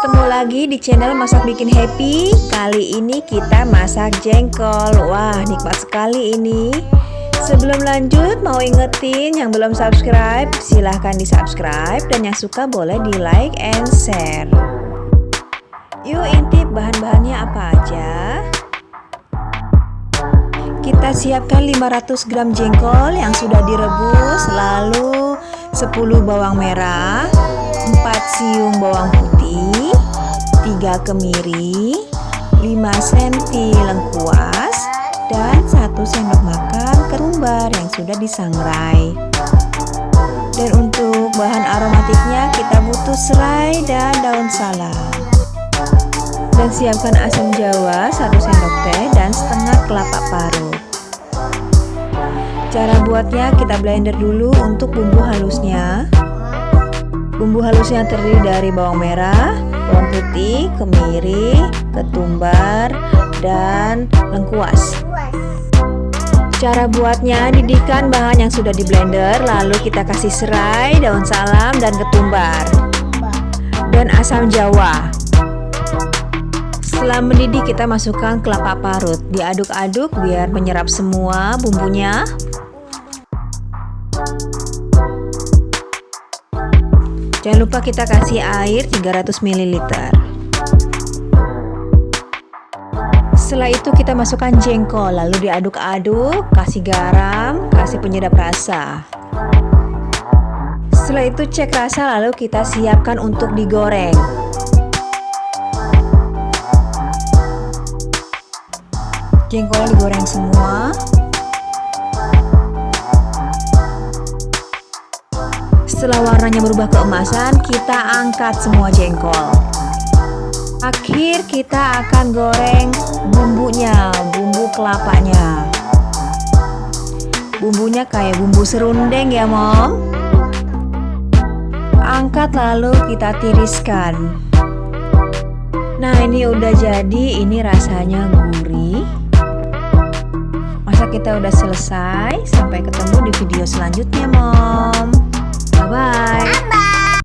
Ketemu lagi di channel Masak Bikin Happy. Kali ini kita masak jengkol. Wah, nikmat sekali ini. Sebelum lanjut, mau ingetin yang belum subscribe, silahkan di subscribe. Dan yang suka boleh di like and share. Yuk intip bahan-bahannya apa aja. Kita siapkan 500 gram jengkol yang sudah direbus. Lalu 10 bawang merah, 4 siung bawang putih, 3 kemiri, 5 cm lengkuas, dan 1 sendok makan ketumbar yang sudah disangrai. Dan untuk bahan aromatiknya kita butuh serai dan daun salam. Dan siapkan asam jawa 1 sendok teh dan setengah kelapa parut. Cara buatnya, kita blender dulu untuk bumbu halusnya. Bumbu halusnya terdiri dari bawang merah, bawang putih, kemiri, ketumbar, dan lengkuas. Cara buatnya, didihkan bahan yang sudah di blender, lalu kita kasih serai, daun salam, dan ketumbar, dan asam jawa. Setelah mendidih, kita masukkan kelapa parut, diaduk-aduk biar menyerap semua bumbunya. Jangan lupa kita kasih air 300 ml. Setelah itu kita masukkan jengkol, lalu diaduk-aduk, kasih garam, kasih penyedap rasa. Setelah itu cek rasa, lalu kita siapkan untuk digoreng. Jengkol digoreng semua. Setelah warnanya berubah keemasan, kita angkat semua jengkol. Akhir kita akan goreng bumbunya, bumbu kelapanya. Bumbunya kayak bumbu serundeng ya, Mom. Angkat lalu kita tiriskan. Nah, ini udah jadi, ini rasanya gurih. Masak kita udah selesai. Sampai ketemu di video selanjutnya, Mom. Bye-bye.